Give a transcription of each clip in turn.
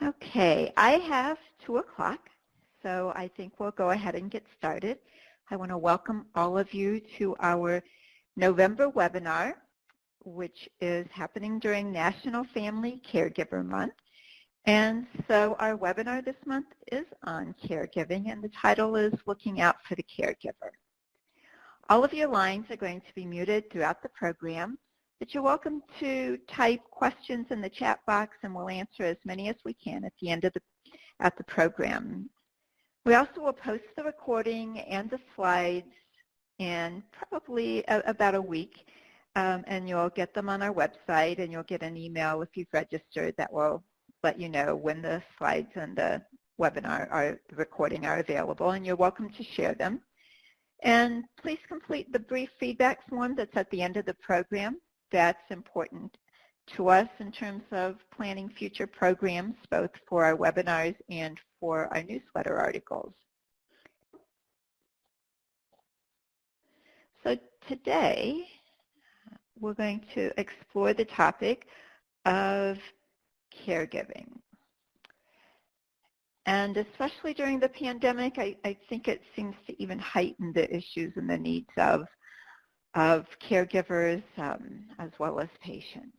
Okay, I have 2 o'clock, so I think we'll go ahead and get started. I want to welcome all of you to our November webinar, which is happening during National Family Caregiver Month. And so our webinar this month is on caregiving, and the title is Looking Out for the Caregiver. All of your lines are going to be muted throughout the program, but you're welcome to type questions in the chat box, and we'll answer as many as we can at the end of the program. We also will post the recording and the slides in probably about a week, and you'll get them on our website, and you'll get an email if you've registered that will let you know when the slides and the webinar the recording are available, and you're welcome to share them. And please complete the brief feedback form that's at the end of the program. That's important to us in terms of planning future programs, both for our webinars and for our newsletter articles. So today, we're going to explore the topic of caregiving. And especially during the pandemic, I think it seems to even heighten the issues and the needs of caregivers as well as patients.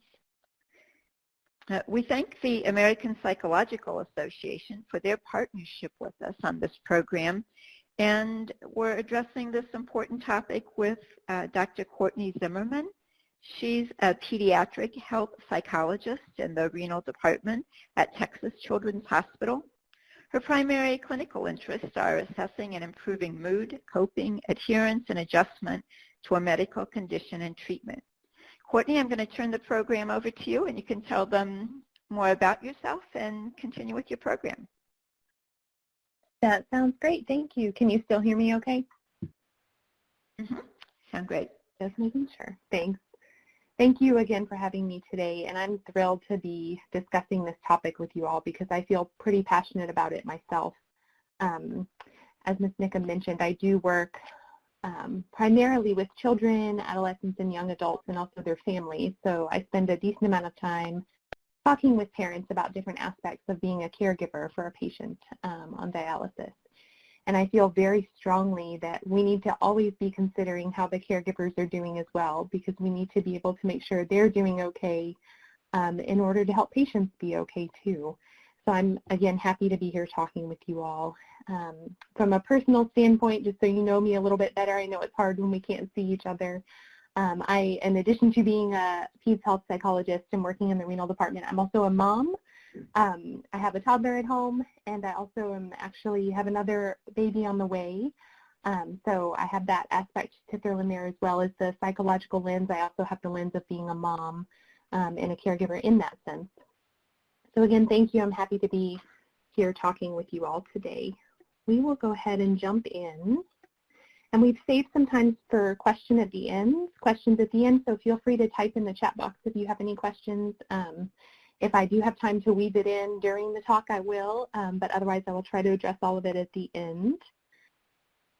We thank the American Psychological Association for their partnership with us on this program, and we're addressing this important topic with Dr. Courtney Zimmerman. She's a pediatric health psychologist in the renal department at Texas Children's Hospital. Her primary clinical interests are assessing and improving mood, coping, adherence, and adjustment to a medical condition and treatment. Courtney, I'm going to turn the program over to you, and you can tell them more about yourself and continue with your program. That sounds great. Thank you. Can you still hear me okay? Sound great. Just making sure. Thanks. Thank you again for having me today, and I'm thrilled to be discussing this topic with you all because I feel pretty passionate about it myself. As Ms. Nickham mentioned, I do work primarily with children, adolescents, and young adults, and also their families. So I spend a decent amount of time talking with parents about different aspects of being a caregiver for a patient on dialysis. And I feel very strongly that we need to always be considering how the caregivers are doing as well, because we need to be able to make sure they're doing okay in order to help patients be okay too. So I'm, again, happy to be here talking with you all. From a personal standpoint, just so you know me a little bit better, I know it's hard when we can't see each other. In addition to being a peds health psychologist and working in the renal department, I'm also a mom. I have a toddler at home, and I also actually have another baby on the way. So I have that aspect to throw in there, as well as the psychological lens. I also have the lens of being a mom and a caregiver in that sense. So again, thank you. I'm happy to be here talking with you all today. We will go ahead and jump in. And we've saved some time for questions at the end, so feel free to type in the chat box if you have any questions. If I do have time to weave it in during the talk, I will, but otherwise I will try to address all of it at the end.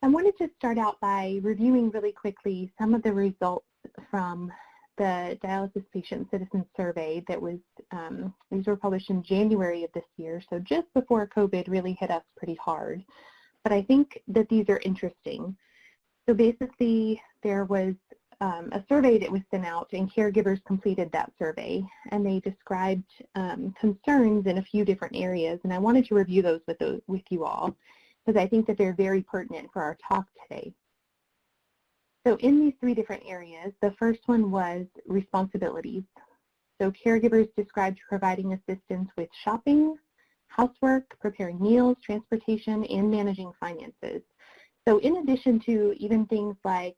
I wanted to start out by reviewing really quickly some of the results from the dialysis patient citizen survey that was, these were published in January of this year, so just before COVID really hit us pretty hard. But I think that these are interesting. So basically, there was a survey that was sent out, and caregivers completed that survey, and they described concerns in a few different areas, and I wanted to review those with you all, because I think that they're very pertinent for our talk today. So in these 3 different areas, the first one was responsibilities. So caregivers described providing assistance with shopping, housework, preparing meals, transportation, and managing finances. So in addition to even things like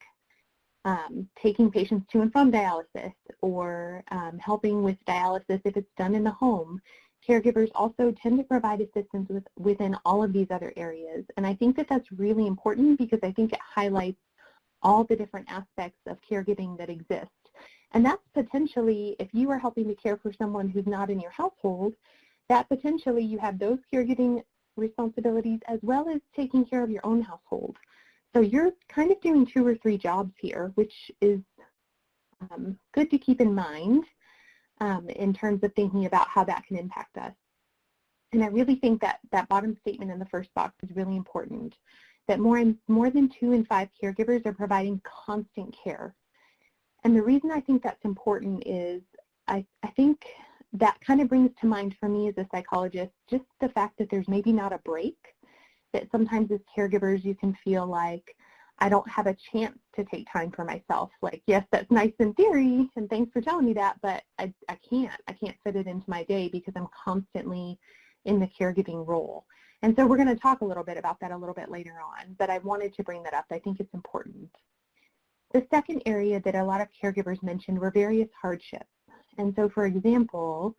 taking patients to and from dialysis, or helping with dialysis if it's done in the home, caregivers also tend to provide assistance within all of these other areas. And I think that that's really important, because I think it highlights all the different aspects of caregiving that exist. And that's potentially, if you are helping to care for someone who's not in your household, that potentially you have those caregiving responsibilities as well as taking care of your own household. So you're kind of doing 2 or 3 jobs here, which is good to keep in mind in terms of thinking about how that can impact us. And I really think that that bottom statement in the first box is really important, that more than 2 in 5 caregivers are providing constant care. And the reason I think that's important is I think that kind of brings to mind for me as a psychologist just the fact that there's maybe not a break, that sometimes as caregivers you can feel like I don't have a chance to take time for myself. Like, yes, that's nice in theory, and thanks for telling me that, but I can't fit it into my day because I'm constantly in the caregiving role. And so we're going to talk a little bit about that a little bit later on, but I wanted to bring that up. I think it's important. The second area that a lot of caregivers mentioned were various hardships. And so, for example,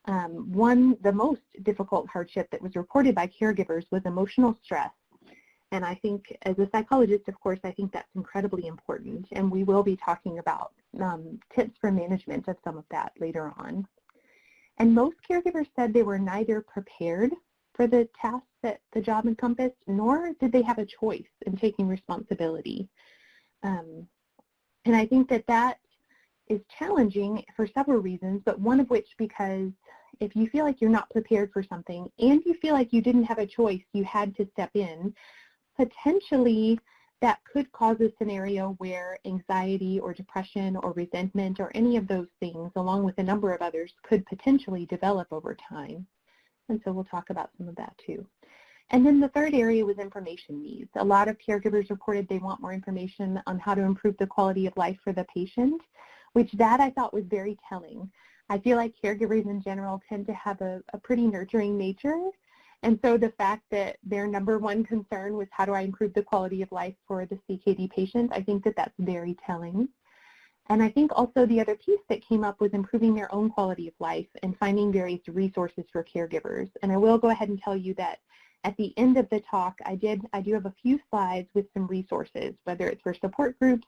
the most difficult hardship that was reported by caregivers was emotional stress. And I think as a psychologist, of course, I think that's incredibly important. And we will be talking about tips for management of some of that later on. And most caregivers said they were neither prepared for the tasks that the job encompassed, nor did they have a choice in taking responsibility. And I think that that is challenging for several reasons, but one of which because if you feel like you're not prepared for something and you feel like you didn't have a choice, you had to step in, potentially that could cause a scenario where anxiety or depression or resentment or any of those things, along with a number of others, could potentially develop over time. And so we'll talk about some of that too. And then the third area was information needs. A lot of caregivers reported they want more information on how to improve the quality of life for the patient, which that I thought was very telling. I feel like caregivers in general tend to have a pretty nurturing nature. And so the fact that their number one concern was how do I improve the quality of life for the CKD patient, I think that that's very telling. And I think also the other piece that came up was improving their own quality of life and finding various resources for caregivers. And I will go ahead and tell you that at the end of the talk, I do have a few slides with some resources, whether it's for support groups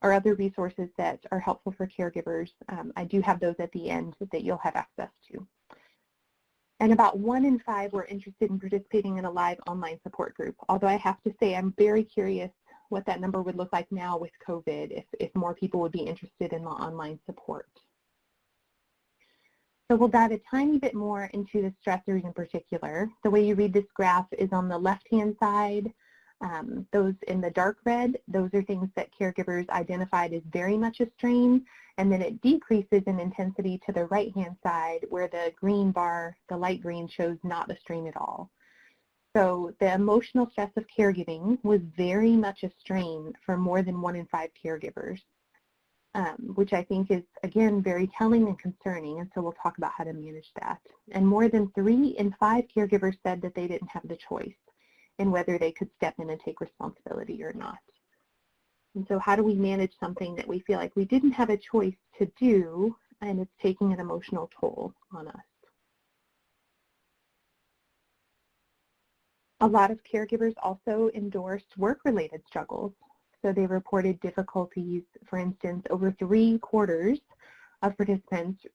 or other resources that are helpful for caregivers. I do have those at the end that you'll have access to. And about 1 in 5 were interested in participating in a live online support group, although I have to say I'm very curious what that number would look like now with COVID, if more people would be interested in the online support. So we'll dive a tiny bit more into the stressors in particular. The way you read this graph is on the left-hand side. Those in the dark red, those are things that caregivers identified as very much a strain, and then it decreases in intensity to the right-hand side where the green bar, the light green, shows not a strain at all. So the emotional stress of caregiving was very much a strain for more than 1 in 5 caregivers, which I think is, again, very telling and concerning, and so we'll talk about how to manage that. And more than 3 in 5 caregivers said that they didn't have the choice in whether they could step in and take responsibility or not. And so how do we manage something that we feel like we didn't have a choice to do and it's taking an emotional toll on us? A lot of caregivers also endorsed work-related struggles. So they reported difficulties, for instance, over 3/4 of participants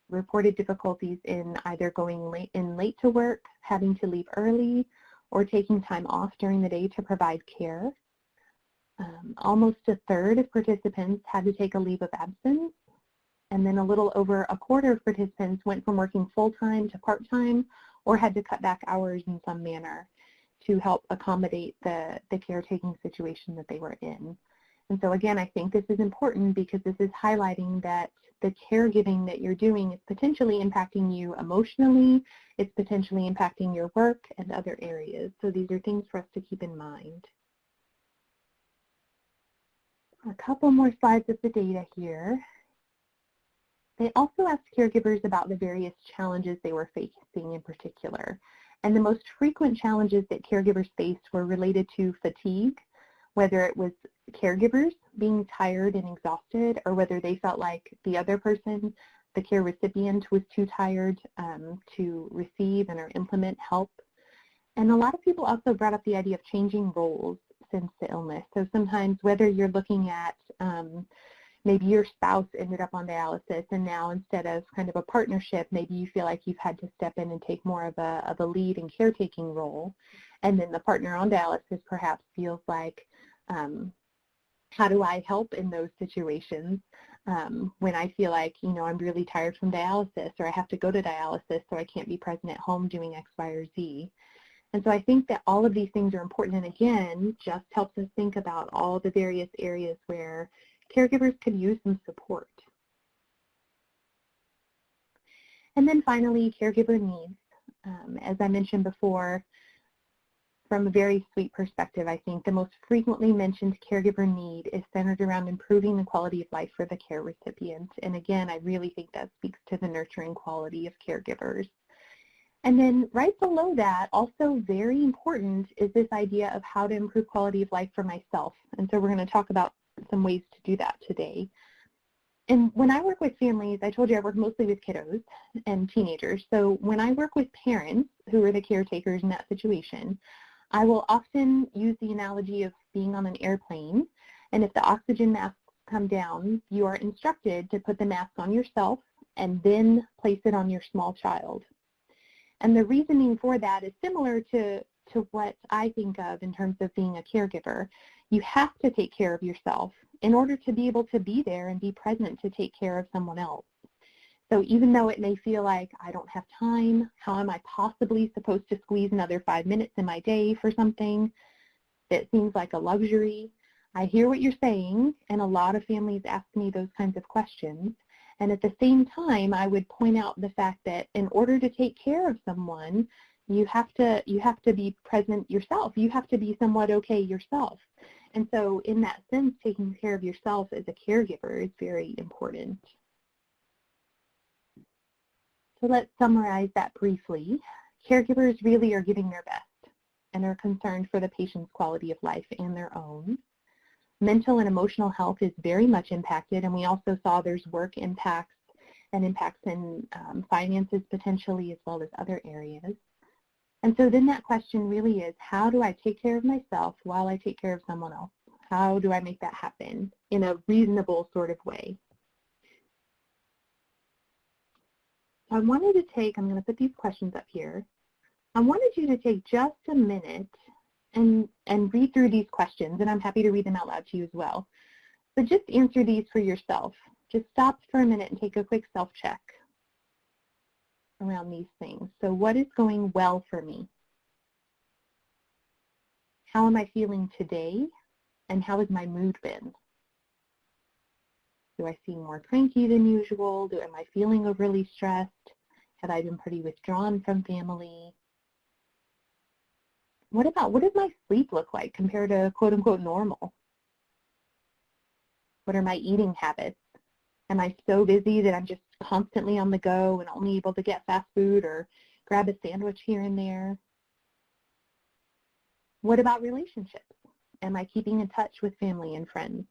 reported difficulties in either going late to work, having to leave early, or taking time off during the day to provide care. Almost 1/3 of participants had to take a leave of absence, and then a little over 1/4 of participants went from working full-time to part-time or had to cut back hours in some manner to help accommodate the caretaking situation that they were in. And so again, I think this is important because this is highlighting that the caregiving that you're doing is potentially impacting you emotionally, it's potentially impacting your work and other areas. So these are things for us to keep in mind. A couple more slides of the data here. They also asked caregivers about the various challenges they were facing in particular. And the most frequent challenges that caregivers faced were related to fatigue, whether it was caregivers being tired and exhausted, or whether they felt like the other person, the care recipient, was too tired to receive and or implement help. And a lot of people also brought up the idea of changing roles since the illness. So sometimes whether you're looking at maybe your spouse ended up on dialysis and now instead of kind of a partnership, maybe you feel like you've had to step in and take more of a lead and caretaking role. And then the partner on dialysis perhaps feels like, how do I help in those situations? when I feel like, I'm really tired from dialysis, or I have to go to dialysis, so I can't be present at home doing X, Y, or Z. And so I think that all of these things are important, and again, just helps us think about all the various areas where caregivers could use some support. And then finally, caregiver needs. As I mentioned before, from a very sweet perspective, I think the most frequently mentioned caregiver need is centered around improving the quality of life for the care recipient. And again, I really think that speaks to the nurturing quality of caregivers. And then right below that, also very important, is this idea of how to improve quality of life for myself. And so we're going to talk about some ways to do that today. And when I work with families, I told you I work mostly with kiddos and teenagers. So when I work with parents who are the caretakers in that situation, I will often use the analogy of being on an airplane. And if the oxygen masks come down, you are instructed to put the mask on yourself and then place it on your small child. And the reasoning for that is similar to what I think of in terms of being a caregiver. You have to take care of yourself in order to be able to be there and be present to take care of someone else. So even though it may feel like I don't have time, how am I possibly supposed to squeeze another 5 minutes in my day for something that seems like a luxury? I hear what you're saying, and a lot of families ask me those kinds of questions. And at the same time, I would point out the fact that in order to take care of someone, you have to be present yourself. You have to be somewhat okay yourself. And so in that sense, taking care of yourself as a caregiver is very important. So let's summarize that briefly. Caregivers really are giving their best and are concerned for the patient's quality of life and their own. Mental and emotional health is very much impacted, and we also saw there's work impacts and impacts in finances potentially, as well as other areas. And so then that question really is, how do I take care of myself while I take care of someone else? How do I make that happen in a reasonable sort of way? So I wanted to take, I'm going to put these questions up here. I wanted you to take just a minute and read through these questions, and I'm happy to read them out loud to you as well. But just answer these for yourself. Just stop for a minute and take a quick self-check around these things. So what is going well for me? How am I feeling today? And how has my mood been? Do I seem more cranky than usual? Am I feeling overly stressed? Have I been pretty withdrawn from family? What does my sleep look like compared to quote-unquote normal? What are my eating habits? Am I so busy that I'm just constantly on the go and only able to get fast food or grab a sandwich here and there? What about relationships? Am I keeping in touch with family and friends?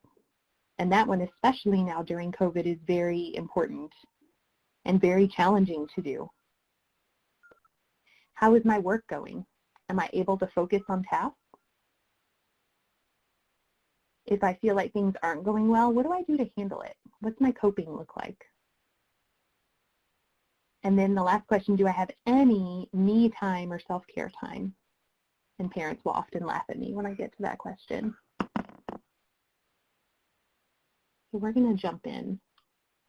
And that one, especially now during COVID, is very important and very challenging to do. How is my work going? Am I able to focus on tasks? If I feel like things aren't going well, what do I do to handle it? What's my coping look like? And then the last question, do I have any me time or self-care time? And parents will often laugh at me when I get to that question. So we're going to jump in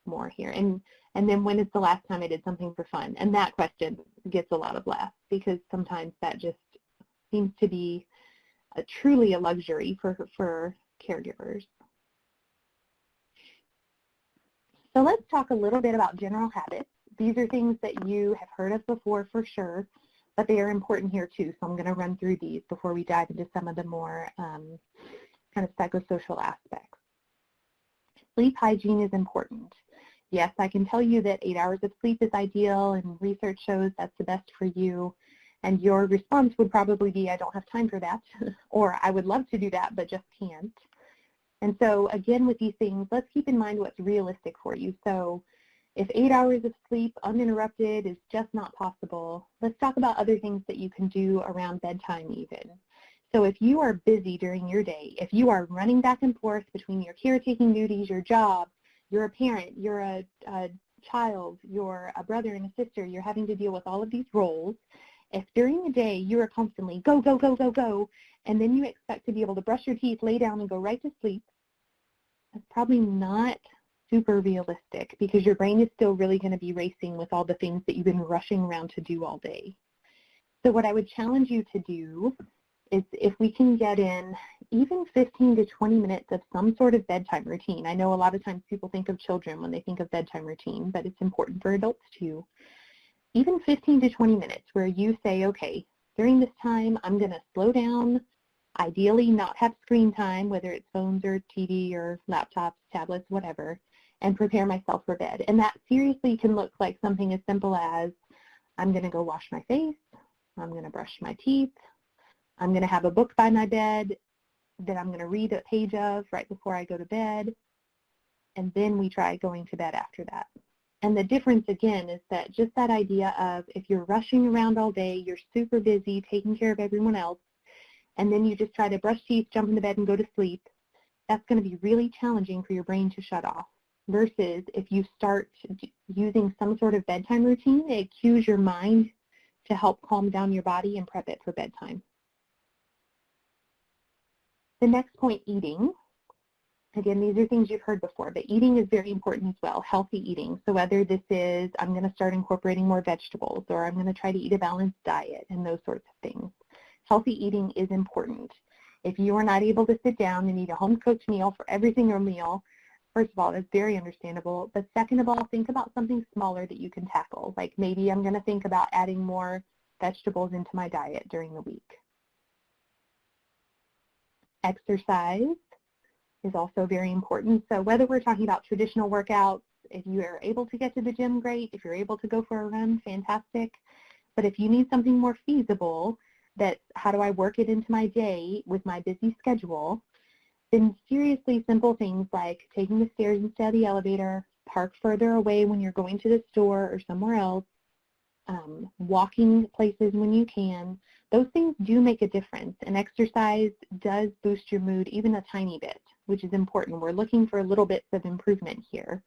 more here. And then when is the last time I did something for fun? And that question gets a lot of laughs because sometimes that just seems to be truly a luxury for caregivers. So let's talk a little bit about general habits. These are things that you have heard of before for sure, but they are important here too. So I'm going to run through these before we dive into some of the more kind of psychosocial aspects. Sleep hygiene is important. Yes, I can tell you that 8 hours of sleep is ideal, and research shows that's the best for you. And your response would probably be, I don't have time for that, or I would love to do that, but just can't. And so again, with these things, let's keep in mind what's realistic for you. So if 8 hours of sleep uninterrupted is just not possible, let's talk about other things that you can do around bedtime even. So if you are busy during your day, if you are running back and forth between your caretaking duties, your job, you're a parent, you're a child, you're a brother and a sister, you're having to deal with all of these roles, if during the day you are constantly go, go, go, go, go, and then you expect to be able to brush your teeth, lay down, and go right to sleep, that's probably not super realistic because your brain is still really going to be racing with all the things that you've been rushing around to do all day. So what I would challenge you to do is if we can get in even 15 to 20 minutes of some sort of bedtime routine. I know a lot of times people think of children when they think of bedtime routine, but it's important for adults too. Even 15 to 20 minutes where you say, okay, during this time, I'm going to slow down, ideally not have screen time, whether it's phones or TV or laptops, tablets, whatever, and prepare myself for bed. And that seriously can look like something as simple as I'm going to go wash my face, I'm going to brush my teeth, I'm going to have a book by my bed that I'm going to read a page of right before I go to bed, and then we try going to bed after that. And the difference, again, is that just that idea of if you're rushing around all day, you're super busy taking care of everyone else, and then you just try to brush teeth, jump in the bed, and go to sleep, that's going to be really challenging for your brain to shut off. Versus if you start using some sort of bedtime routine, it cues your mind to help calm down your body and prep it for bedtime. The next point, eating. Again, these are things you've heard before, but eating is very important as well, healthy eating. So whether this is I'm going to start incorporating more vegetables or I'm going to try to eat a balanced diet and those sorts of things. Healthy eating is important. If you are not able to sit down and eat a home-cooked meal for every single meal, first of all, that's very understandable. But second of all, think about something smaller that you can tackle. Like maybe I'm going to think about adding more vegetables into my diet during the week. Exercise is also very important. So whether we're talking about traditional workouts, if you are able to get to the gym, great. If you're able to go for a run, fantastic. But if you need something more feasible, that's how do I work it into my day with my busy schedule, then seriously simple things like taking the stairs instead of the elevator, park further away when you're going to the store or somewhere else, walking places when you can, those things do make a difference. And exercise does boost your mood even a tiny bit, which is important. We're looking for little bits of improvement here.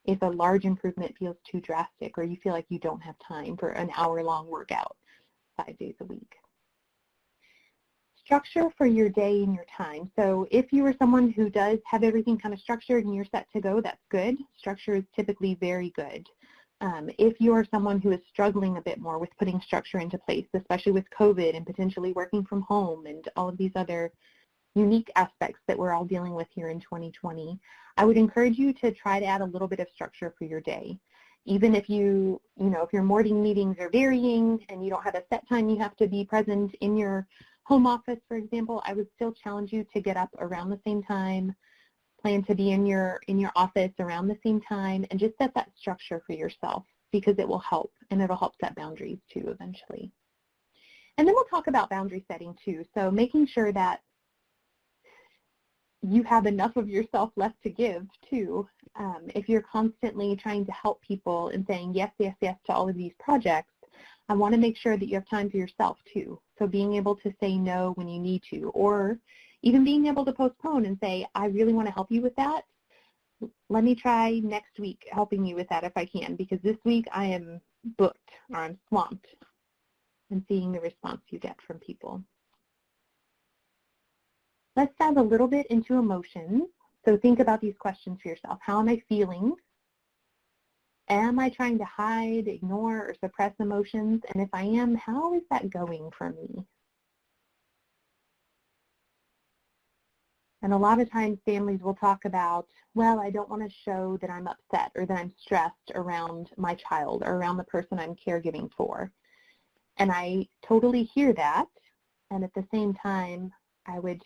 If a large improvement feels too drastic or you feel like you don't have time for an hour-long workout 5 days a week. Structure for your day and your time. So if you are someone who does have everything kind of structured and you're set to go, that's good. Structure is typically very good. If you are someone who is struggling a bit more with putting structure into place, especially with COVID and potentially working from home and all of these other unique aspects that we're all dealing with here in 2020, I would encourage you to try to add a little bit of structure for your day. Even if if your morning meetings are varying and you don't have a set time you have to be present in your home office, for example, I would still challenge you to get up around the same time, plan to be in your office around the same time, and just set that structure for yourself because it will help, and it'll help set boundaries too eventually. And then we'll talk about boundary setting too, so making sure that you have enough of yourself left to give too. If you're constantly trying to help people and saying yes, yes, yes to all of these projects, I want to make sure that you have time for yourself too. So being able to say no when you need to, or even being able to postpone and say, I really want to help you with that. Let me try next week helping you with that if I can, because this week I am booked or I'm swamped, and seeing the response you get from people. Let's dive a little bit into emotions. So think about these questions for yourself. How am I feeling? Am I trying to hide, ignore, or suppress emotions? And if I am, how is that going for me? And a lot of times families will talk about, well, I don't want to show that I'm upset or that I'm stressed around my child or around the person I'm caregiving for. And I totally hear that. And at the same time, I would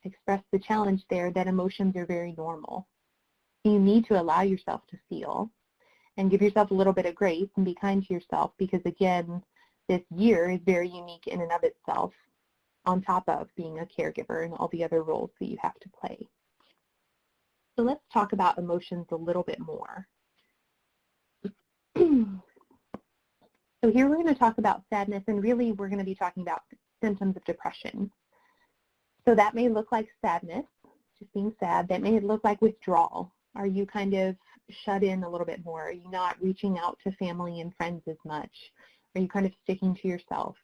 express the challenge there that emotions are very normal. You need to allow yourself to feel and give yourself a little bit of grace and be kind to yourself because, again, this year is very unique in and of itself, on top of being a caregiver and all the other roles that you have to play. So let's talk about emotions a little bit more. So here we're going to talk about sadness, and really we're going to be talking about symptoms of depression. So that may look like sadness, just being sad. That may look like withdrawal. Are you kind of shut in a little bit more? Are you not reaching out to family and friends as much? Are you kind of sticking to yourself?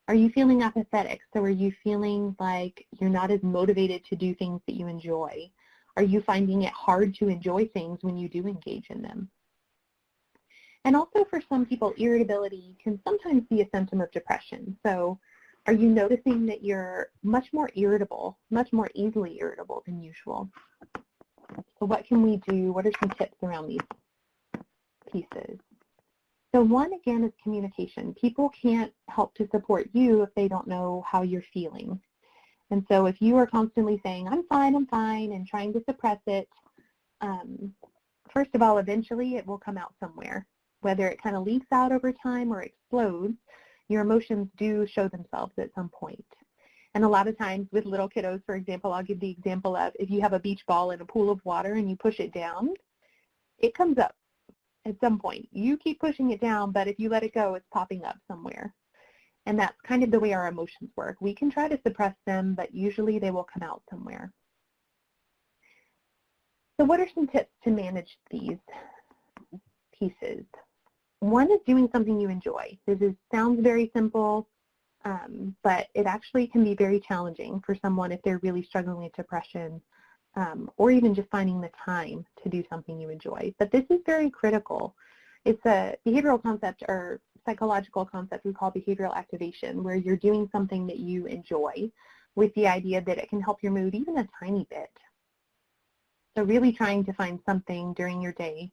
Are you feeling apathetic? So are you feeling like you're not as motivated to do things that you enjoy? Are you finding it hard to enjoy things when you do engage in them? And also for some people, irritability can sometimes be a symptom of depression. So are you noticing that you're much more irritable, much more easily irritable than usual? So what can we do? What are some tips around these pieces? So one, again, is communication. People can't help to support you if they don't know how you're feeling. And so if you are constantly saying, I'm fine, and trying to suppress it, first of all, eventually it will come out somewhere. Whether it kind of leaks out over time or explodes, your emotions do show themselves at some point. And a lot of times with little kiddos, for example, I'll give the example of if you have a beach ball in a pool of water and you push it down, it comes up at some point. You keep pushing it down, but if you let it go, it's popping up somewhere. And that's kind of the way our emotions work. We can try to suppress them, but usually they will come out somewhere. So what are some tips to manage these pieces? One is doing something you enjoy. Sounds very simple, but it actually can be very challenging for someone if they're really struggling with depression, or even just finding the time to do something you enjoy. But this is very critical. It's a behavioral concept or psychological concept we call behavioral activation, where you're doing something that you enjoy with the idea that it can help your mood even a tiny bit. So really trying to find something during your day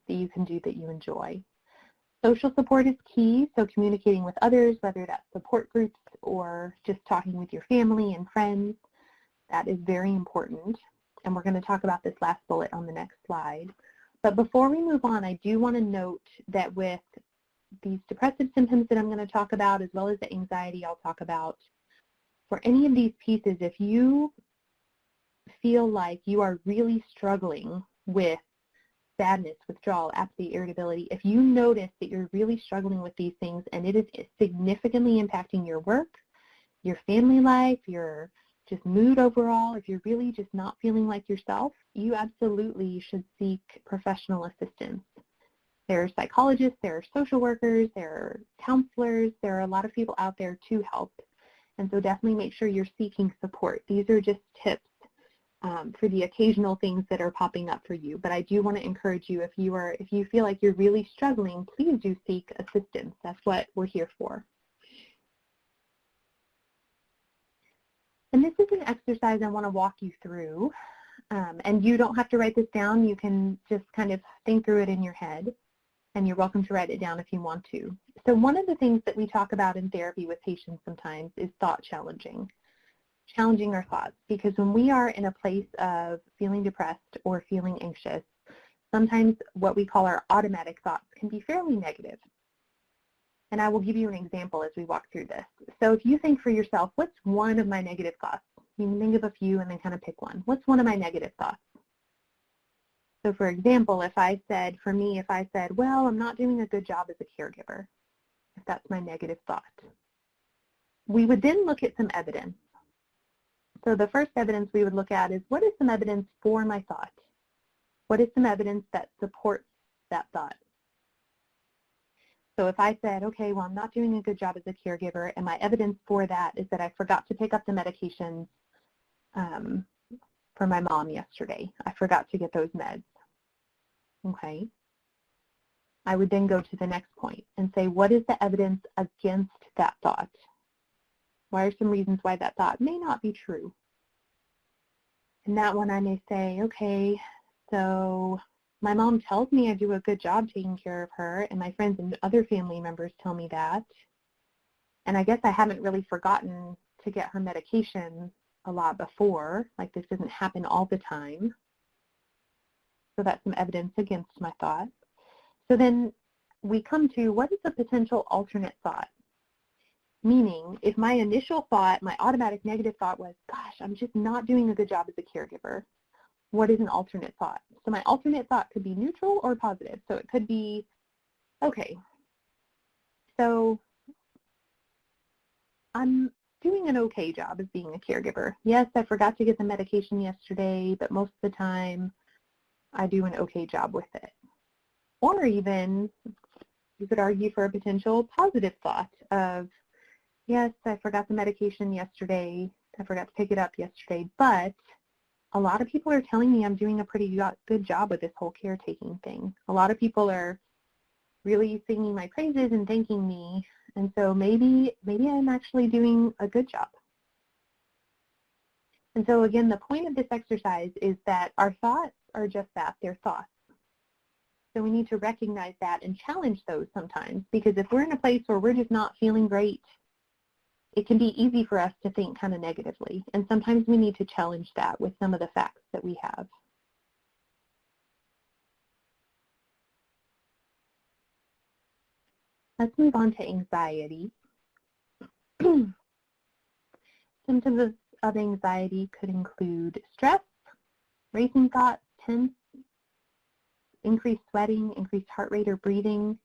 that you can do that you enjoy. Social support is key, so communicating with others, whether that's support groups or just talking with your family and friends, that is very important. And we're going to talk about this last bullet on the next slide. But before we move on, I do want to note that with these depressive symptoms that I'm going to talk about, as well as the anxiety I'll talk about, for any of these pieces, if you feel like you are really struggling with sadness, withdrawal, apathy, irritability, if you notice that you're really struggling with these things and it is significantly impacting your work, your family life, your just mood overall, if you're really just not feeling like yourself, you absolutely should seek professional assistance. There are psychologists, there are social workers, there are counselors, there are a lot of people out there to help. And so definitely make sure you're seeking support. These are just tips for the occasional things that are popping up for you. But I do want to encourage you, if you feel like you're really struggling, please do seek assistance. That's what we're here for. And this is an exercise I want to walk you through. And you don't have to write this down. You can just kind of think through it in your head. And you're welcome to write it down if you want to. So one of the things that we talk about in therapy with patients sometimes is thought challenging our thoughts, because when we are in a place of feeling depressed or feeling anxious, sometimes what we call our automatic thoughts can be fairly negative. And I will give you an example as we walk through this. So if you think for yourself, what's one of my negative thoughts? You can think of a few and then kind of pick one. What's one of my negative thoughts? So for example, if I said, well, I'm not doing a good job as a caregiver, if that's my negative thought, we would then look at some evidence. So the first evidence we would look at is, what is some evidence for my thought? What is some evidence that supports that thought? So if I said, okay, well, I'm not doing a good job as a caregiver, and my evidence for that is that I forgot to pick up the medications for my mom yesterday. I forgot to get those meds. Okay. I would then go to the next point and say, what is the evidence against that thought? What are some reasons why that thought may not be true? And that one I may say, okay, so my mom tells me I do a good job taking care of her, and my friends and other family members tell me that. And I guess I haven't really forgotten to get her medication a lot before. Like, this doesn't happen all the time. So that's some evidence against my thought. So then we come to, what is a potential alternate thought? Meaning, if my initial thought, my automatic negative thought was, gosh, I'm just not doing a good job as a caregiver, what is an alternate thought? So my alternate thought could be neutral or positive. So it could be, okay, so I'm doing an okay job as being a caregiver. Yes, I forgot to get the medication yesterday, but most of the time I do an okay job with it. Or even, you could argue for a potential positive thought of, yes, I forgot the medication yesterday, I forgot to pick it up yesterday, but a lot of people are telling me I'm doing a pretty good job with this whole caretaking thing. A lot of people are really singing my praises and thanking me, and so maybe I'm actually doing a good job. And so again, the point of this exercise is that our thoughts are just that, they're thoughts. So we need to recognize that and challenge those sometimes, because if we're in a place where we're just not feeling great, it can be easy for us to think kind of negatively. And sometimes we need to challenge that with some of the facts that we have. Let's move on to anxiety. Symptoms of anxiety could include stress, racing thoughts, tense, increased sweating, increased heart rate or breathing.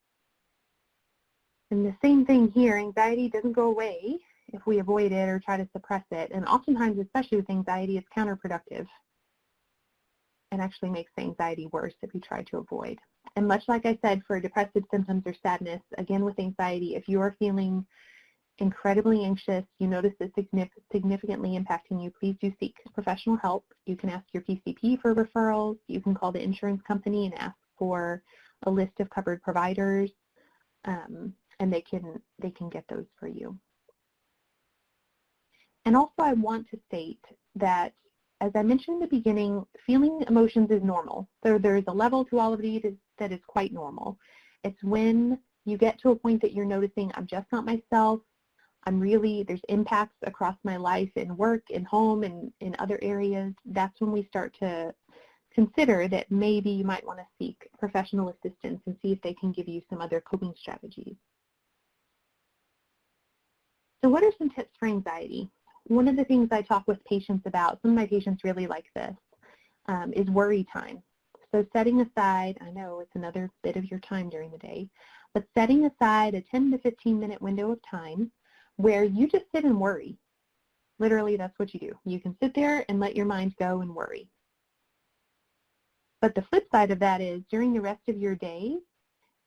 And the same thing here, anxiety doesn't go away if we avoid it or try to suppress it. And oftentimes, especially with anxiety, it's counterproductive and actually makes the anxiety worse if you try to avoid. And much like I said for depressive symptoms or sadness, again with anxiety, if you are feeling incredibly anxious, you notice it significantly impacting you, please do seek professional help. You can ask your PCP for referrals. You can call the insurance company and ask for a list of covered providers, and they can get those for you. And also I want to state that, as I mentioned in the beginning, feeling emotions is normal. So there's a level to all of these that is quite normal. It's when you get to a point that you're noticing, I'm just not myself, there's impacts across my life in work, in home, and in other areas, that's when we start to consider that maybe you might want to seek professional assistance and see if they can give you some other coping strategies. So what are some tips for anxiety? One of the things I talk with patients about, some of my patients really like this, is worry time. So setting aside, I know it's another bit of your time during the day, but setting aside a 10 to 15 minute window of time where you just sit and worry. Literally, that's what you do. You can sit there and let your mind go and worry. But the flip side of that is, during the rest of your day,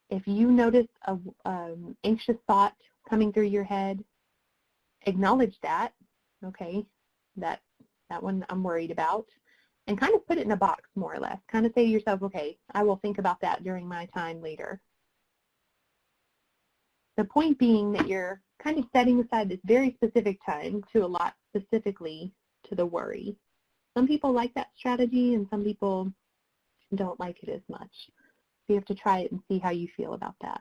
if you notice an anxious thought coming through your head, acknowledge that, okay, that one I'm worried about, and kind of put it in a box, more or less. Kind of say to yourself, okay, I will think about that during my time later. The point being that you're kind of setting aside this very specific time to allot specifically to the worry. Some people like that strategy and some people don't like it as much. So you have to try it and see how you feel about that.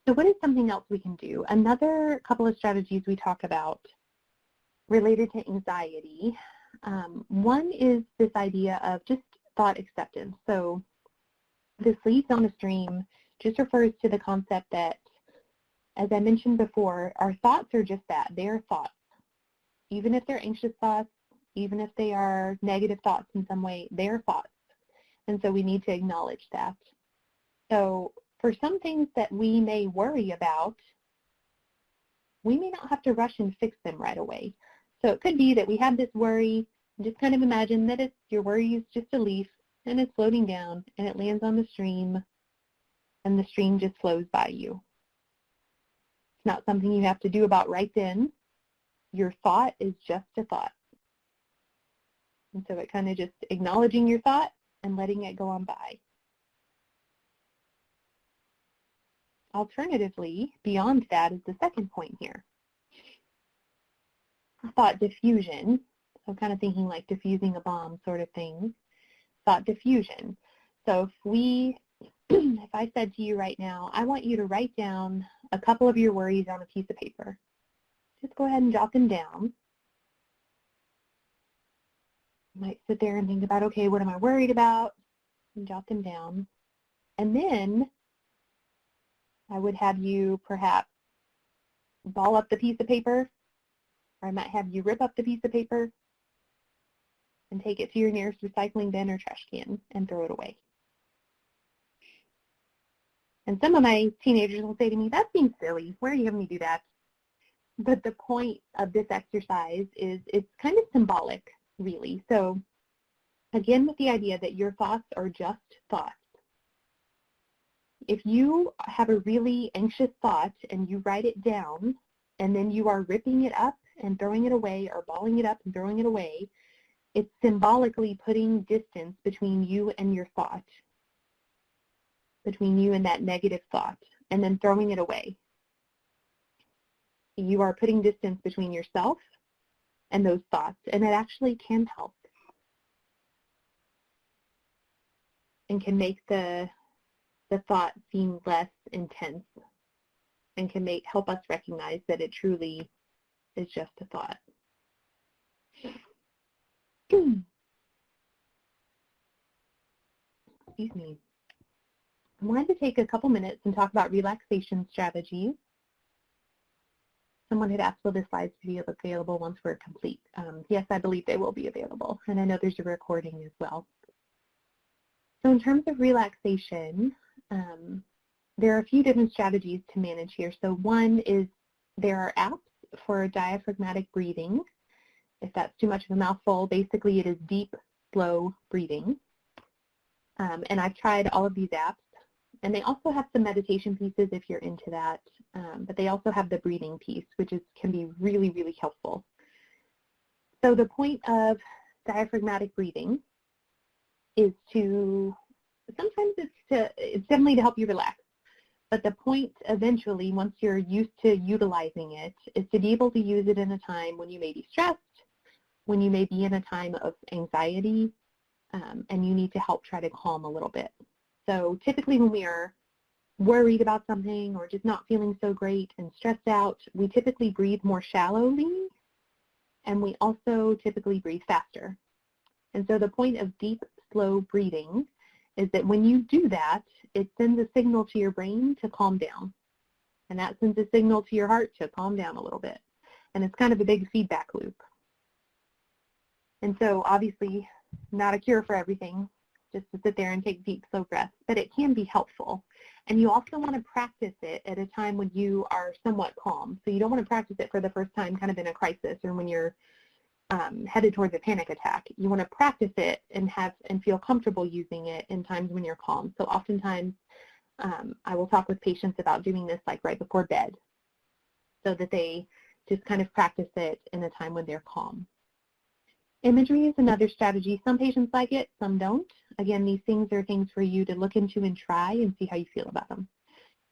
So what is something else we can do? Another couple of strategies we talk about related to anxiety. One is this idea of just thought acceptance. So this leads on a stream just refers to the concept that, as I mentioned before, our thoughts are just that. They are thoughts. Even if they're anxious thoughts, even if they are negative thoughts in some way, they are thoughts. And so we need to acknowledge that. So for some things that we may worry about, we may not have to rush and fix them right away. So it could be that we have this worry, just kind of imagine that your worry is just a leaf and it's floating down and it lands on the stream and the stream just flows by you. It's not something you have to do about right then. Your thought is just a thought. And so it kind of just acknowledging your thought and letting it go on by. Alternatively, beyond that is the second point here. Thought diffusion, so kind of thinking like diffusing a bomb sort of thing. Thought diffusion. So if I said to you right now, I want you to write down a couple of your worries on a piece of paper. Just go ahead and jot them down. You might sit there and think about, okay, what am I worried about? And jot them down. And then I would have you perhaps ball up the piece of paper, or I might have you rip up the piece of paper and take it to your nearest recycling bin or trash can and throw it away. And some of my teenagers will say to me, that seems silly. Where are you having me do that? But the point of this exercise is it's kind of symbolic, really. So again, with the idea that your thoughts are just thoughts. If you have a really anxious thought and you write it down and then you are ripping it up and throwing it away or balling it up and throwing it away, It's symbolically putting distance between you and your thought, between you and that negative thought, and then throwing it away. You are putting distance between yourself and those thoughts, and it actually can help and can make the thought seem less intense and can help us recognize that it truly is just a thought. Excuse me. I wanted to take a couple minutes and talk about relaxation strategies. Someone had asked, will the slides be available once we're complete? Yes, I believe they will be available, and I know there's a recording as well. So in terms of relaxation, there are a few different strategies to manage here. So one is there are apps for diaphragmatic breathing. If that's too much of a mouthful, basically it is deep, slow breathing. And I've tried all of these apps. And they also have some meditation pieces if you're into that. But they also have the breathing piece, which can be really, really helpful. So the point of diaphragmatic breathing is sometimes it's definitely to help you relax. But the point eventually, once you're used to utilizing it, is to be able to use it in a time when you may be stressed, when you may be in a time of anxiety, and you need to help try to calm a little bit. So typically when we are worried about something or just not feeling so great and stressed out, we typically breathe more shallowly, and we also typically breathe faster. And so the point of deep, slow breathing is that when you do that, it sends a signal to your brain to calm down. And that sends a signal to your heart to calm down a little bit. And it's kind of a big feedback loop. And so obviously not a cure for everything, just to sit there and take deep, slow breaths, but it can be helpful. And you also want to practice it at a time when you are somewhat calm. So you don't want to practice it for the first time kind of in a crisis or when you're headed towards a panic attack. You want to practice it and feel comfortable using it in times when you're calm. So oftentimes I will talk with patients about doing this like right before bed so that they just kind of practice it in a time when they're calm. Imagery is another strategy. Some patients like it, some don't. Again, these things are things for you to look into and try and see how you feel about them.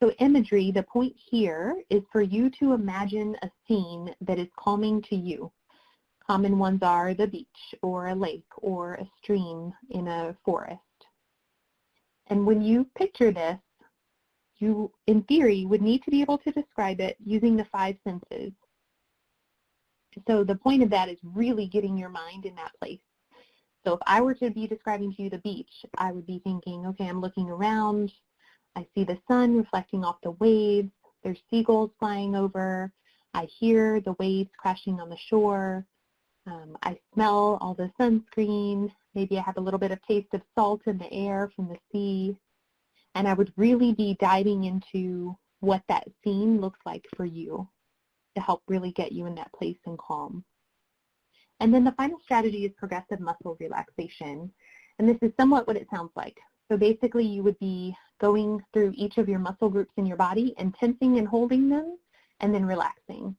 So imagery, the point here is for you to imagine a scene that is calming to you. Common ones are the beach or a lake or a stream in a forest. And when you picture this, you, in theory, would need to be able to describe it using the 5 senses. So the point of that is really getting your mind in that place. So if I were to be describing to you the beach, I would be thinking, okay, I'm looking around. I see the sun reflecting off the waves. There's seagulls flying over. I hear the waves crashing on the shore. I smell all the sunscreen. Maybe I have a little bit of taste of salt in the air from the sea. And I would really be diving into what that scene looks like for you to help really get you in that place and calm. And then the final strategy is progressive muscle relaxation. And this is somewhat what it sounds like. So basically you would be going through each of your muscle groups in your body and tensing and holding them and then relaxing.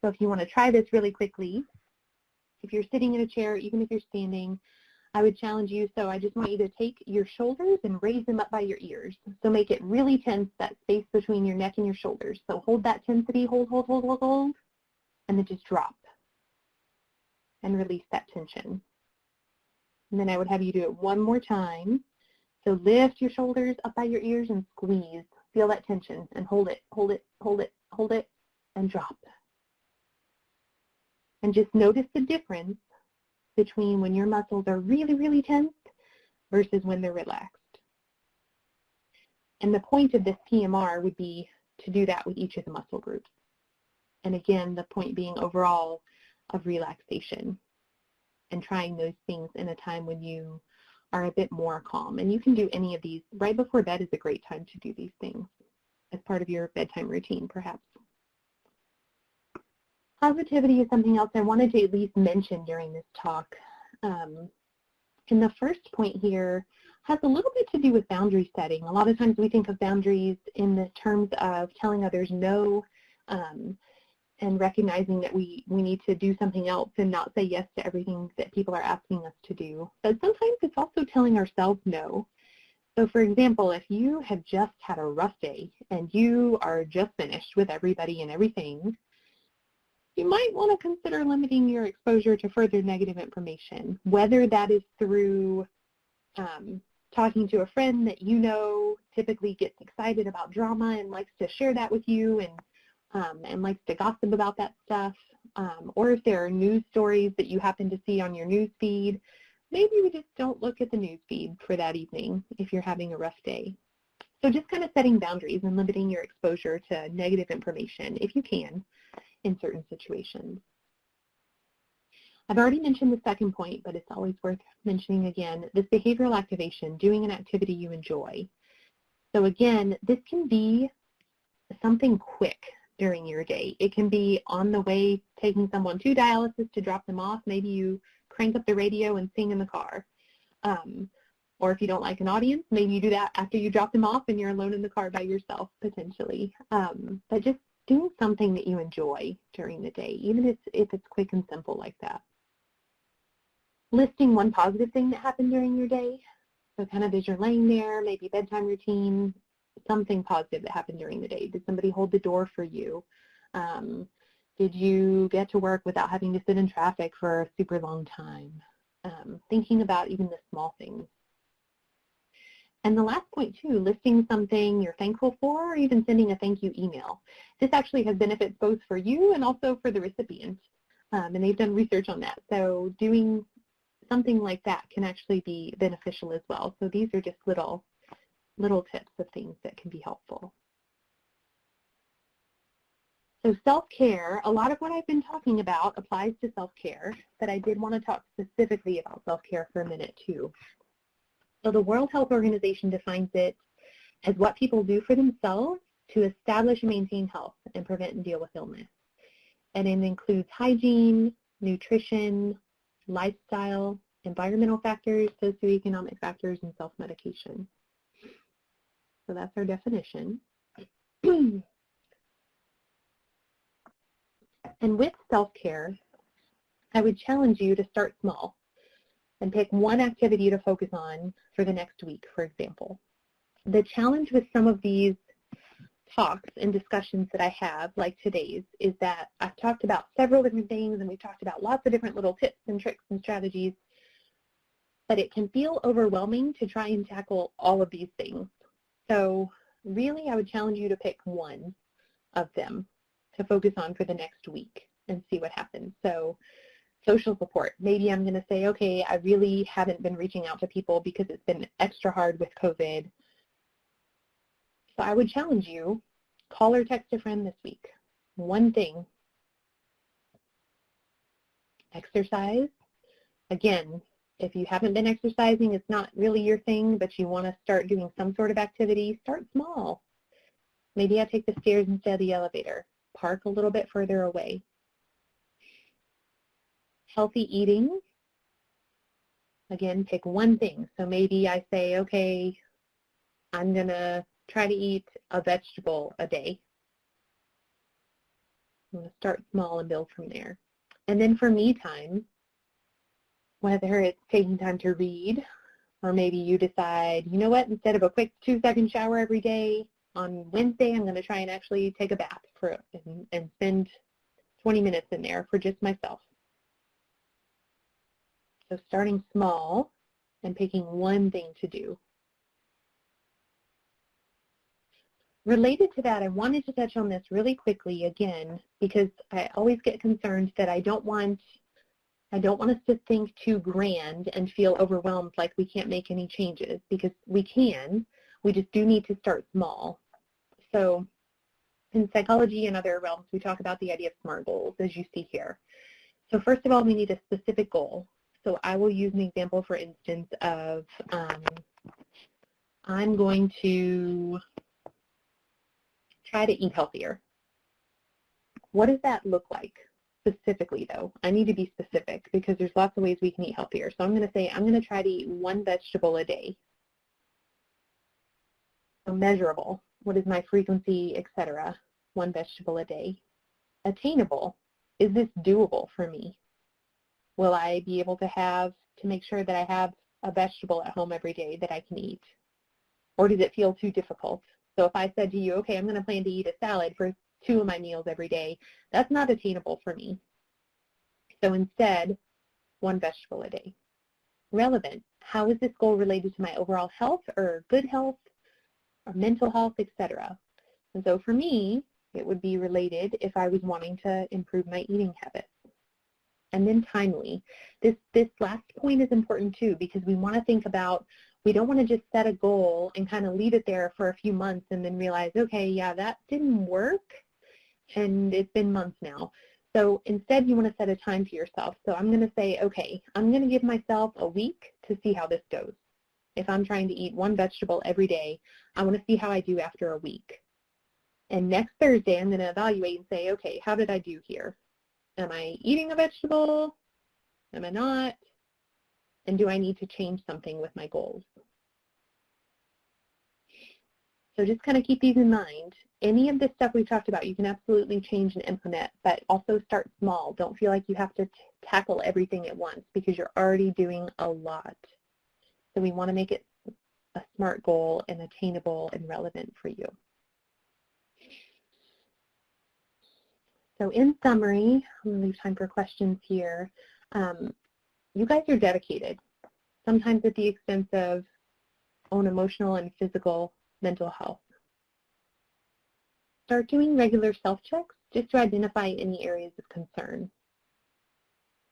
So if you want to try this really quickly, if you're sitting in a chair, even if you're standing, I would challenge you. So I just want you to take your shoulders and raise them up by your ears. So make it really tense, that space between your neck and your shoulders. So hold that tensity, hold, hold, hold, hold, hold, and then just drop and release that tension. And then I would have you do it one more time. So lift your shoulders up by your ears and squeeze. Feel that tension and hold it, hold it, hold it, hold it, and drop. And just notice the difference between when your muscles are really, really tense versus when they're relaxed. And the point of this PMR would be to do that with each of the muscle groups. And again, the point being overall of relaxation and trying those things in a time when you are a bit more calm. And you can do any of these. Right before bed is a great time to do these things as part of your bedtime routine, perhaps. Positivity is something else I wanted to at least mention during this talk. And the first point here has a little bit to do with boundary setting. A lot of times we think of boundaries in the terms of telling others no, and recognizing that we need to do something else and not say yes to everything that people are asking us to do. But sometimes it's also telling ourselves no. So for example, if you have just had a rough day and you are just finished with everybody and everything, you might want to consider limiting your exposure to further negative information, whether that is through talking to a friend that you know typically gets excited about drama and likes to share that with you and likes to gossip about that stuff, or if there are news stories that you happen to see on your news feed, maybe we just don't look at the news feed for that evening if you're having a rough day. So just kind of setting boundaries and limiting your exposure to negative information, if you can, in certain situations. I've already mentioned the second point, but it's always worth mentioning again, this behavioral activation, doing an activity you enjoy. So again, this can be something quick during your day. It can be on the way taking someone to dialysis to drop them off. Maybe you crank up the radio and sing in the car. Or if you don't like an audience, maybe you do that after you drop them off and you're alone in the car by yourself, potentially. But just doing something that you enjoy during the day, even if it's quick and simple like that. Listing one positive thing that happened during your day. So kind of as you're laying there, maybe bedtime routine, something positive that happened during the day. Did somebody hold the door for you? Did you get to work without having to sit in traffic for a super long time? Thinking about even the small things. And the last point too, listing something you're thankful for, or even sending a thank you email. This actually has benefits both for you and also for the recipient. And they've done research on that. So doing something like that can actually be beneficial as well. So these are just little tips of things that can be helpful. So self-care, a lot of what I've been talking about applies to self-care, but I did want to talk specifically about self-care for a minute too. So the World Health Organization defines it as what people do for themselves to establish and maintain health and prevent and deal with illness. And it includes hygiene, nutrition, lifestyle, environmental factors, socioeconomic factors, and self-medication. So that's our definition. And with self-care, I would challenge you to start small and pick one activity to focus on for the next week, for example. The challenge with some of these talks and discussions that I have, like today's, is that I've talked about several different things and we've talked about lots of different little tips and tricks and strategies, but it can feel overwhelming to try and tackle all of these things. So really, I would challenge you to pick one of them to focus on for the next week and see what happens. So social support. Maybe I'm going to say, okay, I really haven't been reaching out to people because it's been extra hard with COVID. So I would challenge you, call or text a friend this week. One thing. Exercise. Again, if you haven't been exercising, it's not really your thing, but you want to start doing some sort of activity, start small. Maybe I take the stairs instead of the elevator. Park a little bit further away. Healthy eating. Again, pick one thing. So maybe I say, okay, I'm going to try to eat a vegetable a day. I'm going to start small and build from there. And then for me time, whether it's taking time to read, or maybe you decide, you know what, instead of a quick 2-second shower every day, on Wednesday I'm going to try and actually take a bath and spend 20 minutes in there for just myself. So starting small and picking one thing to do. Related to that, I wanted to touch on this really quickly again, because I always get concerned that I don't want us to think too grand and feel overwhelmed like we can't make any changes, because we can. We just do need to start small. So in psychology and other realms, we talk about the idea of SMART goals, as you see here. So first of all, we need a specific goal. So I will use an example, for instance, of I'm going to try to eat healthier. What does that look like specifically, though? I need to be specific because there's lots of ways we can eat healthier. So I'm going to say I'm going to try to eat one vegetable a day. So measurable. What is my frequency, etc.? One vegetable a day. attainable? Is this doable for me? Will I be able to make sure that I have a vegetable at home every day that I can eat? Or does it feel too difficult? So if I said to you, okay, I'm going to plan to eat a salad for 2 of my meals every day, that's not attainable for me. So instead, 1 vegetable a day. Relevant. How is this goal related to my overall health or good health or mental health, etc.? And so for me, it would be related if I was wanting to improve my eating habits. And then timely. This last point is important too, because we want to think about, we don't want to just set a goal and kind of leave it there for a few months and then realize, okay, yeah, that didn't work, and it's been months now. So instead, you want to set a time for yourself. So I'm going to say, okay, I'm going to give myself a week to see how this goes. If I'm trying to eat 1 vegetable every day, I want to see how I do after a week. And next Thursday, I'm going to evaluate and say, okay, how did I do here? Am I eating a vegetable? Am I not? And do I need to change something with my goals? So just kind of keep these in mind. Any of this stuff we've talked about, you can absolutely change and implement, but also start small. Don't feel like you have to tackle everything at once because you're already doing a lot. So we want to make it a SMART goal and attainable and relevant for you. So in summary, I'm going to leave time for questions here. You guys are dedicated, sometimes at the expense of own emotional and physical mental health. Start doing regular self-checks just to identify any areas of concern.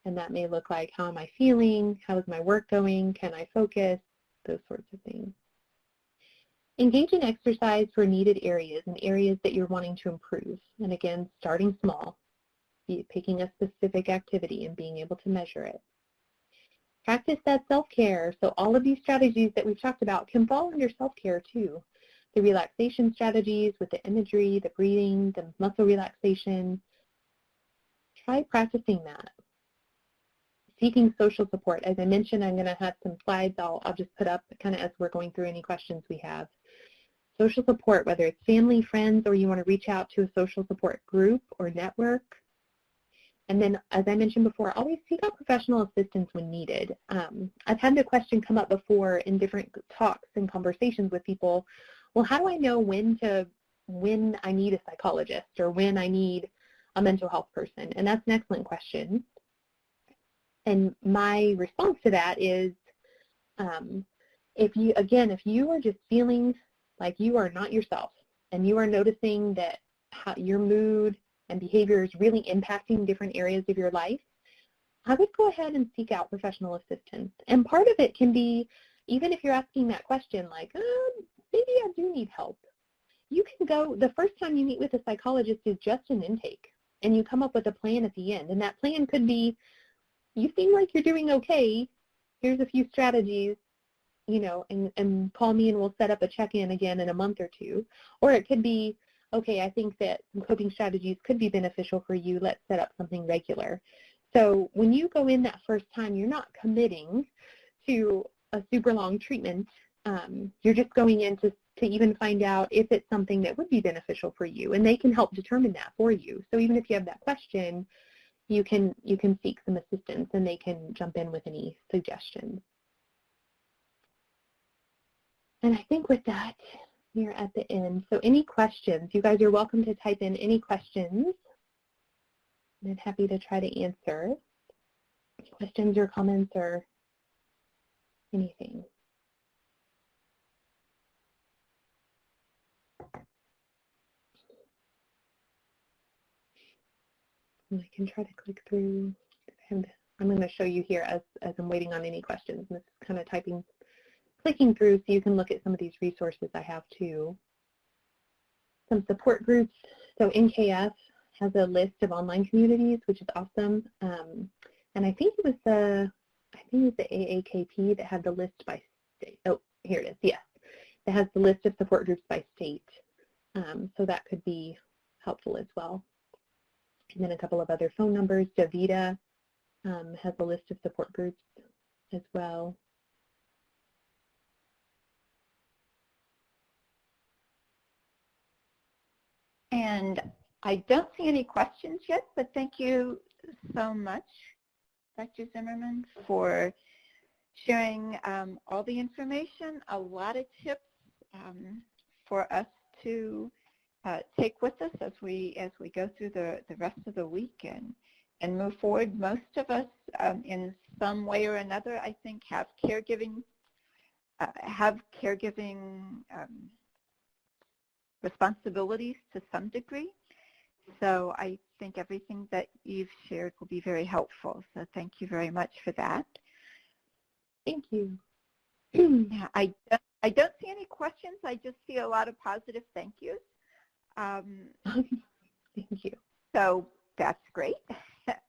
And that may look like, how am I feeling? How is my work going? Can I focus? Those sorts of things. Engage in exercise for needed areas and areas that you're wanting to improve. And again, starting small, picking a specific activity and being able to measure it. Practice that self-care. So all of these strategies that we've talked about can fall under self-care too. The relaxation strategies with the imagery, the breathing, the muscle relaxation. Try practicing that. Seeking social support. As I mentioned, I'm going to have some slides I'll just put up kind of as we're going through any questions we have. Social support, whether it's family, friends, or you want to reach out to a social support group or network. And then, as I mentioned before, always seek out professional assistance when needed. I've had the question come up before in different talks and conversations with people, well, how do I know when I need a psychologist or when I need a mental health person? And that's an excellent question. And my response to that is, if you are just feeling like you are not yourself and you are noticing that your mood and behavior is really impacting different areas of your life, I would go ahead and seek out professional assistance. And part of it can be, even if you're asking that question, like, maybe I do need help. You can go, the first time you meet with a psychologist is just an intake, and you come up with a plan at the end. And that plan could be, you seem like you're doing okay, here's a few strategies, and call me and we'll set up a check-in again in a month or 2. Or it could be, okay, I think that some coping strategies could be beneficial for you, let's set up something regular. So when you go in that first time, you're not committing to a super long treatment. You're just going in to even find out if it's something that would be beneficial for you, and they can help determine that for you. So even if you have that question, you can seek some assistance, and they can jump in with any suggestions. And I think with that, we're at the end. So any questions? You guys are welcome to type in any questions. I'm happy to try to answer questions or comments or anything. And I can try to click through. I'm going to show you here as I'm waiting on any questions. And this is kind of clicking through so you can look at some of these resources I have too. Some support groups. So NKF has a list of online communities, which is awesome. And I think it was the AAKP that had the list by state. Oh, here it is. Yes, it has the list of support groups by state. So that could be helpful as well. And then a couple of other phone numbers. Davita has a list of support groups as well. And I don't see any questions yet, but thank you so much, Dr. Zimmerman, for sharing all the information, a lot of tips for us to take with us as we go through the rest of the week and move forward. Most of us, in some way or another, I think, have caregiving responsibilities to some degree. So I think everything that you've shared will be very helpful. So thank you very much for that. Thank you. Yeah, I don't see any questions. I just see a lot of positive thank yous. Thank you. So that's great. For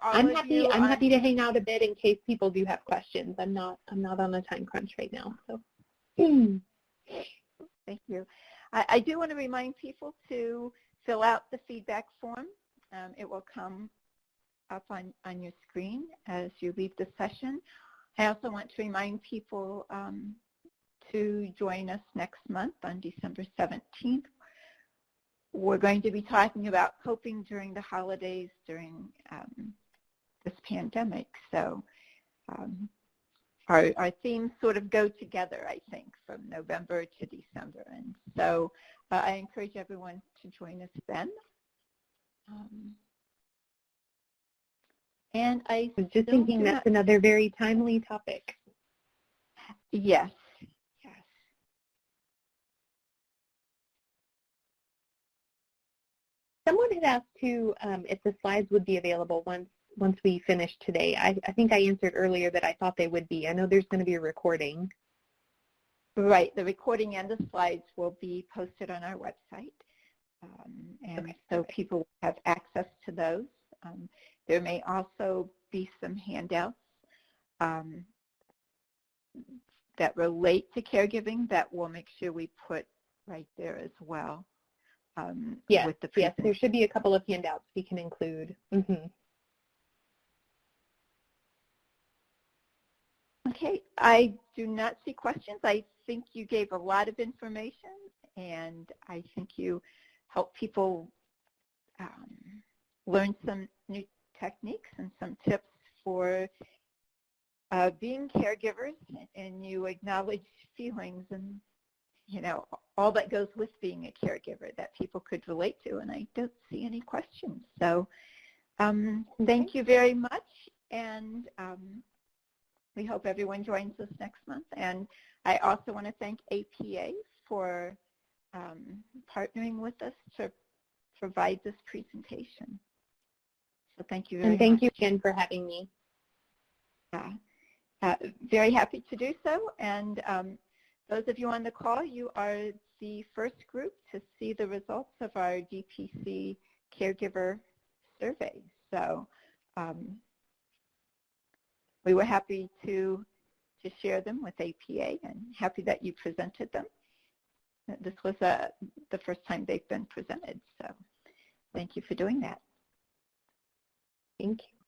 all I'm of happy. you, I'm happy to hang out a bit in case people do have questions. I'm not on a time crunch right now. So. Thank you. I do want to remind people to fill out the feedback form. It will come up on your screen as you leave the session. I also want to remind people to join us next month on December 17th. We're going to be talking about coping during the holidays during this pandemic. So our themes sort of go together, I think, from November to December. And so I encourage everyone to join us then. And I was just thinking that's another very timely topic. Yes, yes. Someone had asked too if the slides would be available once we finish today. I think I answered earlier that I thought they would be. I know there's going to be a recording. Right. The recording and the slides will be posted on our website. So people have access to those. There may also be some handouts that relate to caregiving that we'll make sure we put right there as well. Yes, with the yes, there should be a couple of handouts we can include. Mm-hmm. Okay, I do not see questions. I think you gave a lot of information, and I think you helped people learn some new techniques and some tips for being caregivers, and you acknowledge feelings and, you know, all that goes with being a caregiver that people could relate to, and I don't see any questions. So thank you very much, and we hope everyone joins us next month. And I also want to thank APA for partnering with us to provide this presentation. So thank you very much. And thank you again for having me. Very happy to do so. And those of you on the call, you are the first group to see the results of our DPC caregiver survey. So we were happy to share them with APA and happy that you presented them. This was the first time they've been presented. So thank you for doing that. Thank you.